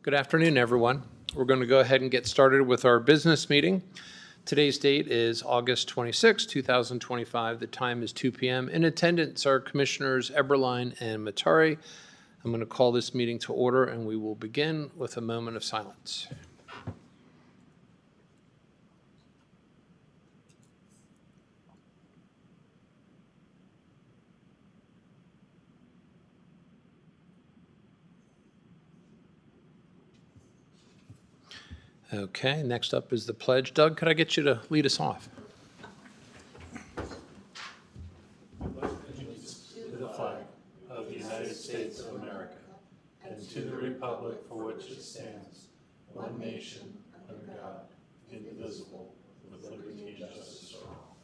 Good afternoon, everyone. We're going to go ahead and get started with our business meeting. Today's date is August 26, 2025. The time is 2 p.m. In attendance are Commissioners Eberline and Matari. I'm going to call this meeting to order, and we will begin with a moment of silence. Okay, next up is the pledge. Doug, could I get you to lead us off? Allegiance to the flag of the United States of America and to the republic for which it stands, one nation, under God, indivisible, with liberty and justice for all.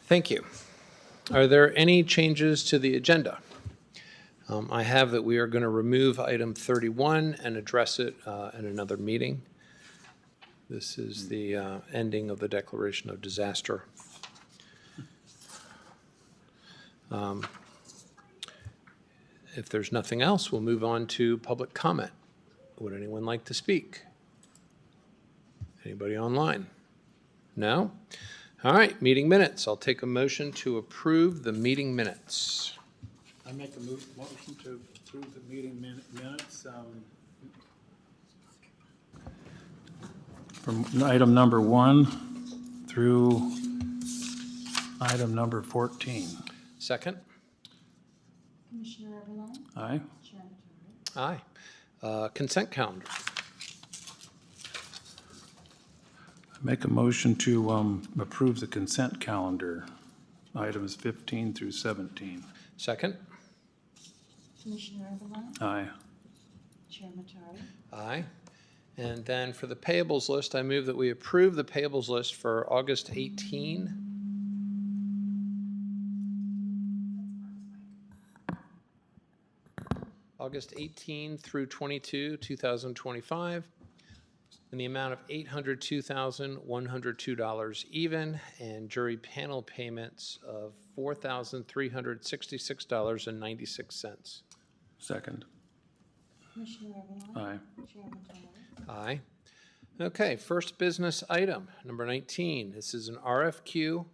Thank you. Are there any changes to the agenda? I have that we are going to remove item 31 and address it in another meeting. This is the ending of the declaration of disaster. If there's nothing else, we'll move on to public comment. Would anyone like to speak? Anybody online? No? All right, meeting minutes. I'll take a motion to approve the meeting minutes. I make a motion to approve the meeting minutes from item number 1 through item number 14. Second? Commissioner Eberline? Aye. Chair Matari? Aye. Consent calendar. I make a motion to approve the consent calendar, items 15 through 17. Second? Commissioner Eberline? Aye. Chair Matari? Aye. And then for the payables list, I move that we approve the payables list for August 18. August 18 through 22, 2025, in the amount of $802,102 even, and jury panel payments of $4,366.96. Second. Commissioner Eberline? Aye. Chair Matari? Aye. Okay, first business item, number 19. This is an RFQ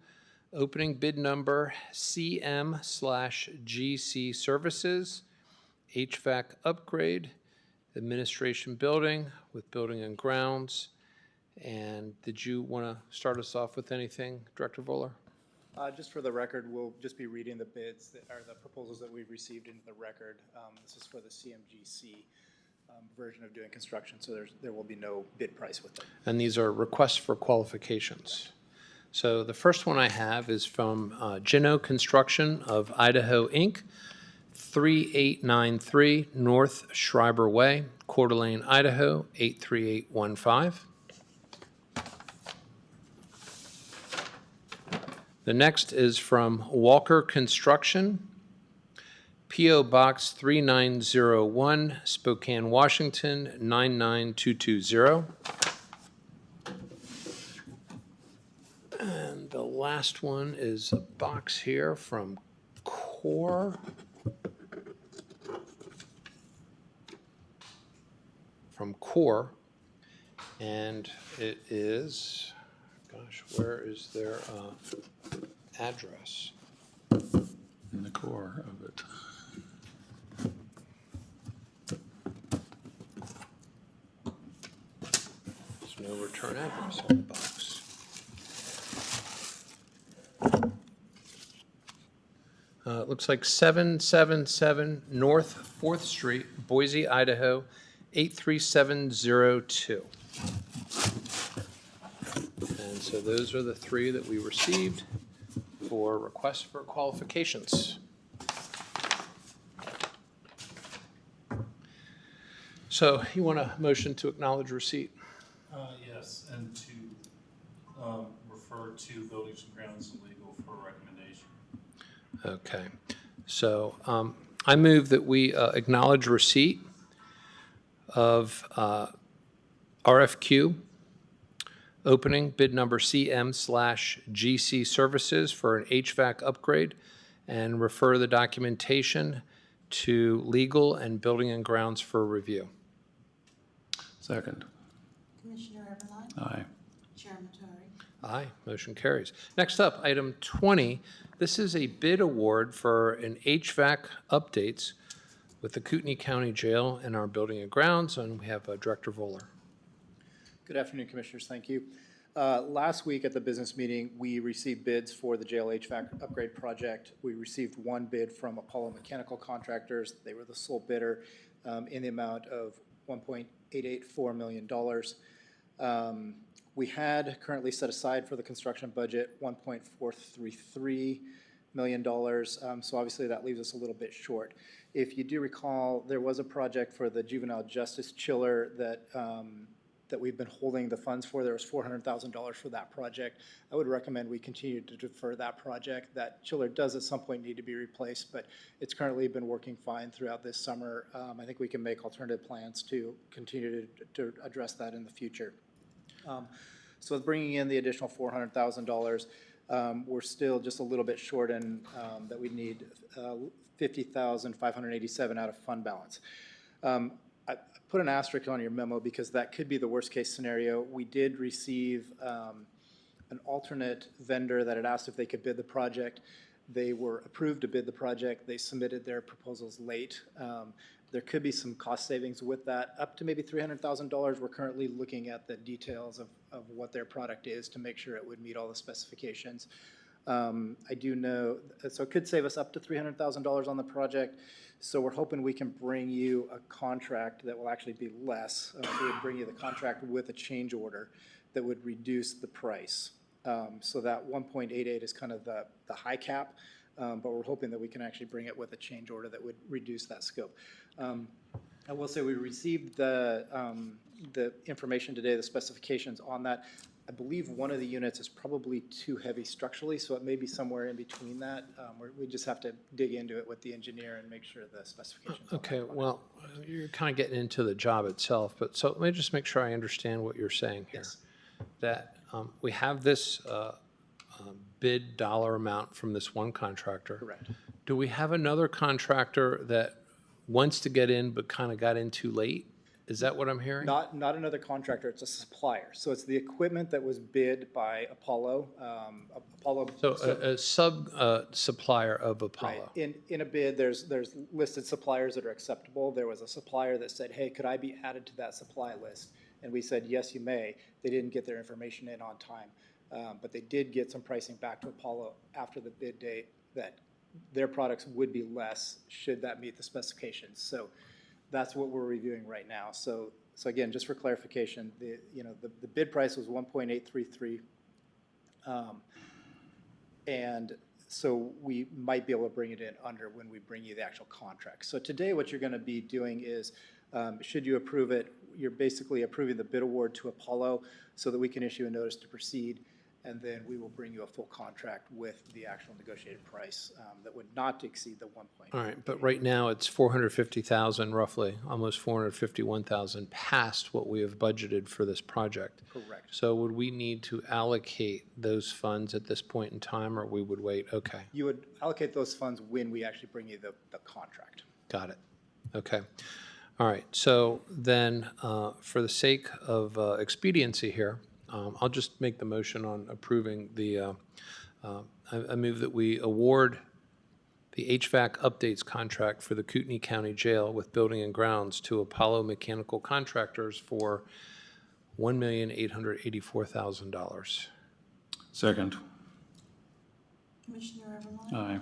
opening bid number CM/GC Services, HVAC upgrade, administration building with building and grounds. And did you want to start us off with anything, Director Voller? Just for the record, we'll just be reading the bids that are the proposals that we've received into the record. This is for the CMGC version of doing construction, so there will be no bid price with it. And these are requests for qualifications. So the first one I have is from Gino Construction of Idaho, Inc., 3893 North Schreiber Way, Coeur d'Alene, Idaho, 83815. The next is from Walker Construction, P.O. Box 3901, Spokane, Washington, 99220. And the last one is a box here from Core. And it is, gosh, where is their address? In the core of it. There's no return address on the box. It looks like 777 North 4th Street, Boise, Idaho, 83702. And so those are the three that we received for requests for qualifications. So you want a motion to acknowledge receipt? Yes, and to refer to Buildings and Grounds and Legal for a recommendation. Okay. So I move that we acknowledge receipt of RFQ opening bid number CM/GC Services for an HVAC upgrade and refer the documentation to Legal and Building and Grounds for review. Second. Commissioner Eberline, Aye. Chair Matari. Aye, motion carries. Next up, item 20. This is a bid award for an HVAC updates with the Kootenai County Jail and our Building and Grounds, and we have Director Voller. Good afternoon, Commissioners. Thank you. Last week at the business meeting, we received bids for the jail HVAC upgrade project. We received one bid from Apollo Mechanical Contractors. They were the sole bidder in the amount of $1.884 million. We had currently set aside for the construction budget $1.433 million, so obviously that leaves us a little bit short. If you do recall, there was a project for the juvenile justice chiller that we've been holding the funds for. There was $400,000 for that project. I would recommend we continue to defer that project. That chiller does at some point need to be replaced, but it's currently been working fine throughout this summer. I think we can make alternative plans to continue to address that in the future. So with bringing in the additional $400,000, we're still just a little bit short in that we need $50,587 out of fund balance. I put an asterisk on your memo because that could be the worst case scenario. We did receive an alternate vendor that had asked if they could bid the project. They were approved to bid the project. They submitted their proposals late. There could be some cost savings with that, up to maybe $300,000. We're currently looking at the details of what their product is to make sure it would meet all the specifications. I do know, so it could save us up to $300,000 on the project. So we're hoping we can bring you a contract that will actually be less. We would bring you the contract with a change order that would reduce the price. So that 1.88 is kind of the high cap, but we're hoping that we can actually bring it with a change order that would reduce that scope. I will say we received the information today, the specifications on that. I believe one of the units is probably too heavy structurally, so it may be somewhere in between that. We just have to dig into it with the engineer and make sure the specifications. Okay, well, you're kind of getting into the job itself, but so let me just make sure I understand what you're saying here. Yes. That we have this bid dollar amount from this one contractor. Correct. Do we have another contractor that wants to get in but kind of got in too late? Is that what I'm hearing? Not another contractor, it's a supplier. So it's the equipment that was bid by Apollo. So a sub-supplier of Apollo. Right. In a bid, there's listed suppliers that are acceptable. There was a supplier that said, hey, could I be added to that supply list? And we said, yes, you may. They didn't get their information in on time. But they did get some pricing back to Apollo after the bid date that their products would be less should that meet the specifications. So that's what we're reviewing right now. So again, just for clarification, the bid price was 1.833, and so we might be able to bring it in under when we bring you the actual contract. So today, what you're going to be doing is, should you approve it, you're basically approving the bid award to Apollo so that we can issue a notice to proceed, and then we will bring you a full contract with the actual negotiated price that would not exceed the 1. All right, but right now it's 450,000 roughly, almost 451,000 past what we have budgeted for this project. Correct. So would we need to allocate those funds at this point in time, or we would wait? Okay, You would allocate those funds when we actually bring you the contract. got it. Okay. All right, so then for the sake of expediency here, I'll just make the motion on approving the, I move that we award the HVAC updates contract for the Kootenai County Jail with Building and Grounds to Apollo Mechanical Contractors for $1,884,000. Second. Commissioner Eberline, Aye.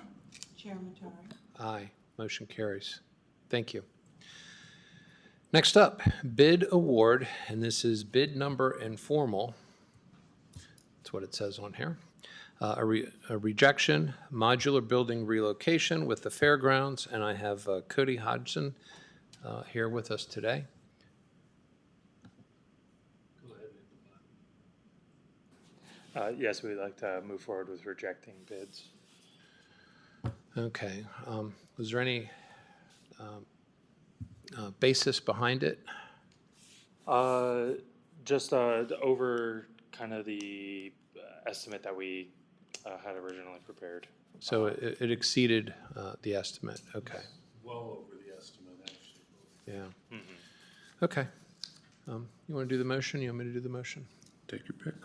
Chair Matari. Aye, motion carries. Thank you. Next up, bid award, and this is bid number Informal. That's what it says on here. A rejection, modular building relocation with the Fairgrounds, and I have Cody Hodgson here with us today. Yes, we'd like to move forward with rejecting bids. Okay, was there any basis behind it? Just over kind of the estimate that we had originally prepared. So it exceeded the estimate, okay. Well Yeah. Okay. You want to do the motion? You want me to do the motion? Take your pick.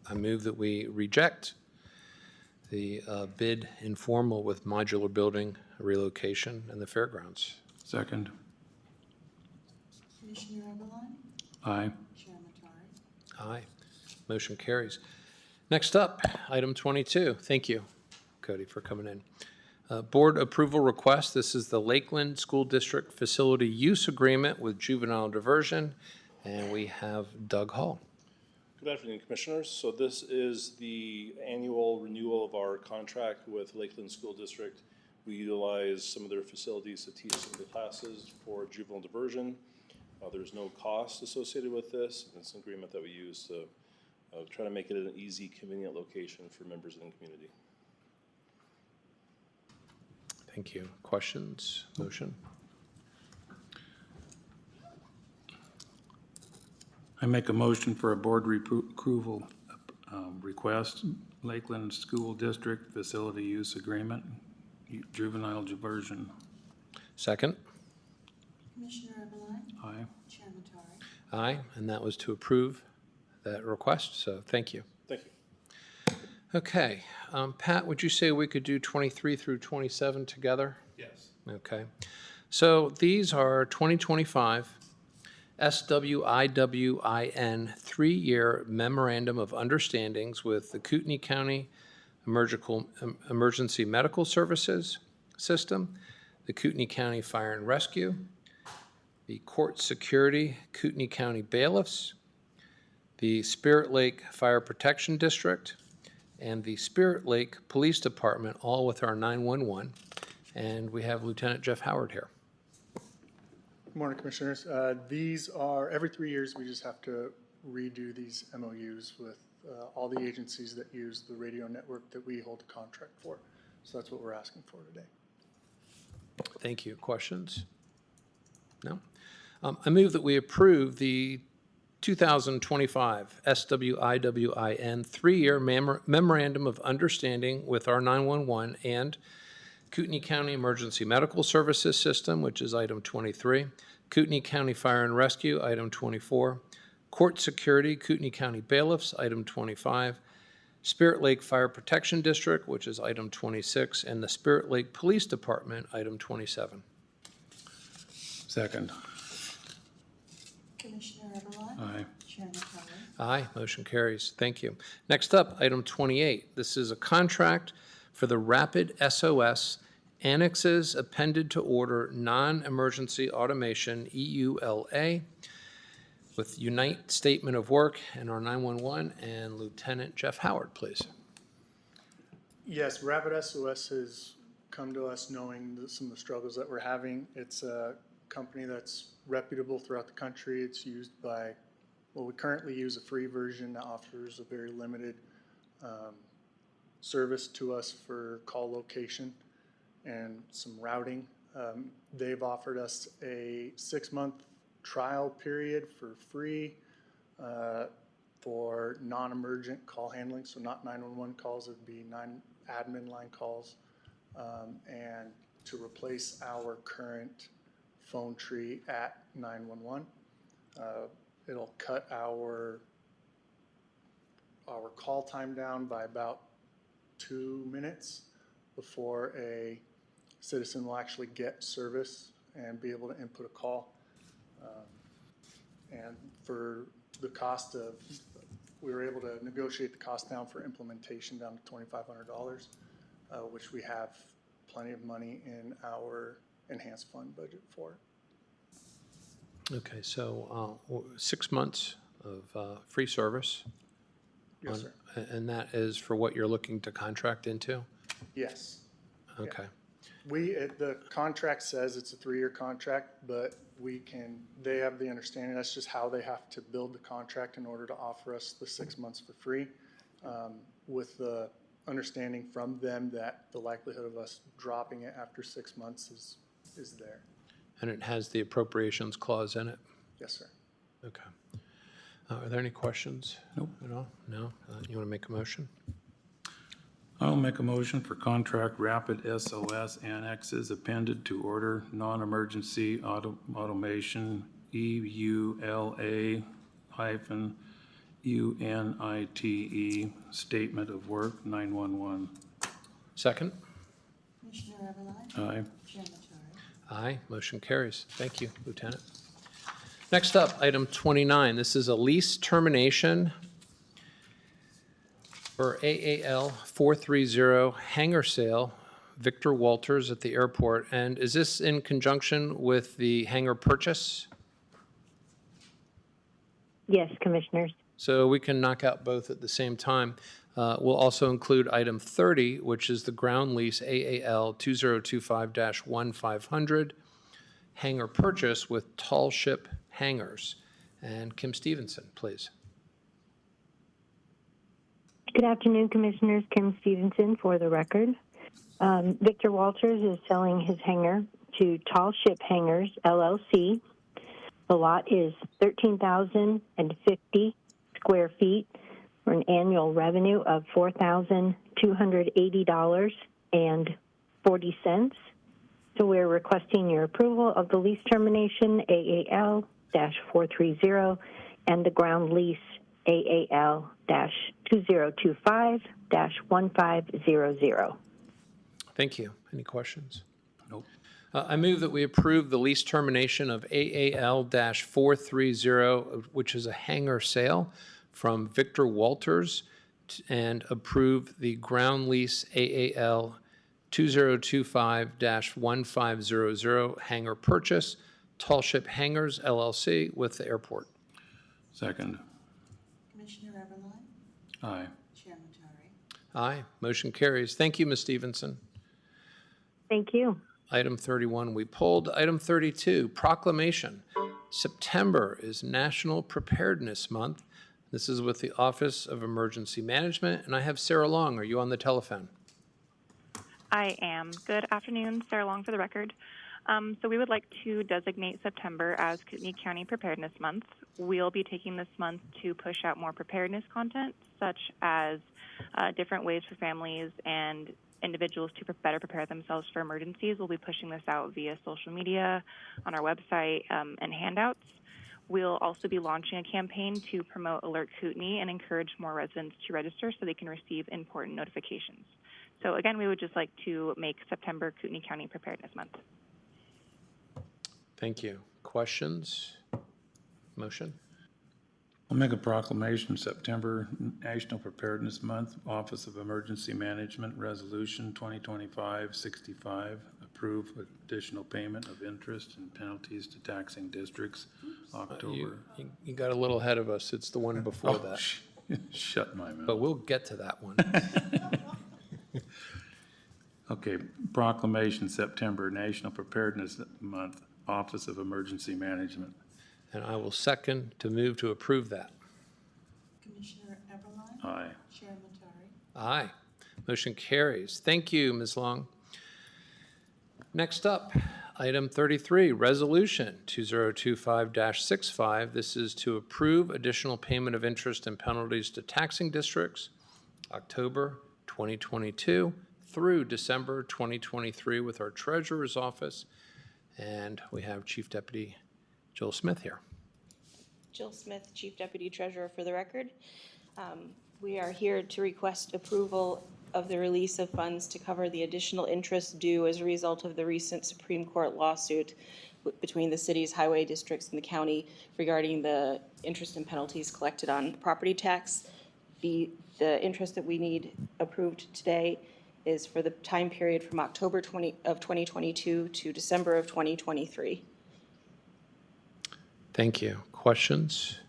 I move that we reject the bid Informal with modular building relocation and the Fairgrounds. Second. Commissioner Eberline, Aye. Chair Matari. Aye. Motion carries. Next up, item 22. Thank you, Cody, for coming in. Board approval request. This is the Lakeland School District Facility Use Agreement with Juvenile Diversion, and we have Doug Hall. Good afternoon, Commissioners. So this is the annual renewal of our contract with Lakeland School District. We utilize some of their facilities to teach some of the classes for juvenile diversion. There's no cost associated with this. It's an agreement that we use to try to make it an easy, convenient location for members in the community. Thank you. Questions? Motion? I make a motion for a board approval request, Lakeland School District Facility Use Agreement, Juvenile Diversion. Second? Commissioner Eberline, Aye. Chair Matari. Aye, and that was to approve that request, so thank you. Thank you. Okay, Pat, would you say we could do 23 through 27 together? Yes. Okay. So these are 2025 SWIWIN 3-year Memorandum of Understandings with the Kootenai County Emergency Medical Services System, the Kootenai County Fire and Rescue, the Court Security Kootenai County Bailiffs, the Spirit Lake Fire Protection District, and the Spirit Lake Police Department, all with our 911. And we have Lieutenant Jeff Howard here. Good morning, Commissioners. These are, every 3 years, we just have to redo these MOUs with all the agencies that use the radio network that we hold a contract for. So that's what we're asking for today. Thank you. Questions? No? I move that we approve the 2025 SWIWIN 3-year Memorandum of Understanding with our 911 and Kootenai County Emergency Medical Services System, which is item 23, Kootenai County Fire and Rescue, item 24, Court Security, Kootenai County Bailiffs, item 25, Spirit Lake Fire Protection District, which is item 26, and the Spirit Lake Police Department, item 27. Second. Commissioner Eberline, Aye. Chair Matari. Aye, motion carries. Thank you. Next up, item 28. This is a contract for the RapidSOS Annexes Appended to Order Non-Emergency Automation, EULA, with Unite Statement of Work and our 911, and Lieutenant Jeff Howard, please. Yes, RapidSOS has come to us knowing some of the struggles that we're having. It's a company that's reputable throughout the country. It's used by, well, we currently use a free version that offers a very limited service to us for call location and some routing. They've offered us a 6-month trial period for free for non-emergent call handling, so not 911 calls, it'd be admin line calls, and to replace our current phone tree at 911. It'll cut our call time down by about 2 minutes before a citizen will actually get service and be able to input a call. And for the cost of, we were able to negotiate the cost down for implementation down to $2,500, which we have plenty of money in our enhanced fund budget for. Okay, so 6 months of free service. Yes, sir. And that is for what you're looking to contract into? Yes. Okay. The contract says it's a 3-year contract, but they have the understanding, that's just how they have to build the contract in order to offer us the 6 months for free, with the understanding from them that the likelihood of us dropping it after 6 months is there. And it has the appropriations clause in it? Yes, sir. Okay. Are there any questions? Nope. At all? No? You want to make a motion? I'll make a motion for contract RapidSOS Annexes appended to order non-emergency automation EULA hyphen UNITE statement of work 911. Second? Commissioner Eberline? Aye. Chair Matari? Aye, motion carries. Thank you, Lieutenant. Next up, item 29. This is a lease termination for AAL 430 hangar sale, Victor Walters at the airport. And is this in conjunction with the hangar purchase? Yes, Commissioners. So we can knock out both at the same time. We'll also include item 30, which is the ground lease AAL 2025-1500 hangar purchase with tall ship hangars. And Kim Stevenson, please. Good afternoon, Commissioners. Kim Stevenson for the record. Victor Walters is selling his hangar to Tall Ship Hangars, LLC. The lot is 13,050 square feet for an annual revenue of $4,280.40. So we're requesting your approval of the lease termination AAL-430 and the ground lease AAL-2025-1500. Thank you. Any questions? Nope. I move that we approve the lease termination of AAL-430, which is a hangar sale from Victor Walters, and approve the ground lease AAL-2025-1500 hangar purchase, Tall Ship Hangars LLC with the airport. Second. Commissioner Eberline? Aye. Chair Matari? Aye, motion carries. Thank you, Ms. Stevenson. Thank you. Item 31 we pulled. Item 32, proclamation. September is National Preparedness Month. This is with the Office of Emergency Management, and I have Sarah Long. Are you on the telephone? I am. Good afternoon, Sarah Long for the record. So we would like to designate September as Kootenai County Preparedness Month. We'll be taking this month to push out more preparedness content, such as different ways for families and individuals to better prepare themselves for emergencies. We'll be pushing this out via social media, on our website, and handouts. We'll also be launching a campaign to promote Alert Kootenai and encourage more residents to register so they can receive important notifications. So again, we would just like to make September Kootenai County Preparedness Month. Thank you. Questions? Motion? I'll make a proclamation, September National Preparedness Month, Office of Emergency Management, Resolution 2025-65, approve additional payment of interest and penalties to taxing districts, October. You got a little ahead of us. It's the one before that. Shut my mouth. But we'll get to that one. Okay, proclamation, September National Preparedness Month, Office of Emergency Management. And I will second to move to approve that. Commissioner Eberline? Aye. Chair Matari? Aye. Motion carries. Thank you, Ms. Long. Next up, item 33, Resolution 2025-65. This is to approve additional payment of interest and penalties to taxing districts, October 2022 through December 2023 with our Treasurer's Office. And we have Chief Deputy Jill Smith here. Jill Smith, Chief Deputy Treasurer for the record. We are here to request approval of the release of funds to cover the additional interest due as a result of the recent Supreme Court lawsuit between the city's highway districts and the county regarding the interest and penalties collected on property tax. The interest that we need approved today is for the time period from October 2022 to December of 2023. Thank you. Questions?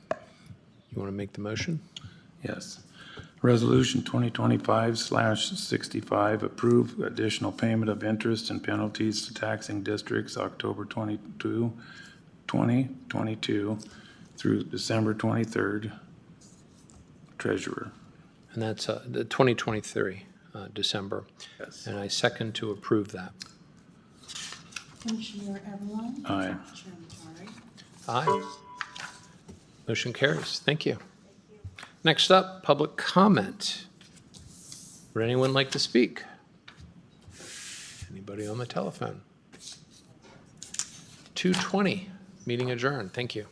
You want to make the motion? Yes. Resolution 2025/65, approve additional payment of interest and penalties to taxing districts, October 2022 through December 23rd. Treasurer. And that's the 2023, December. Yes. And I second to approve that. Commissioner Eberline? Aye. Chair Matari? Aye. Motion carries. Thank you. Next up, public comment. Would anyone like to speak? Anybody on the telephone? 2:20, meeting adjourned. Thank you.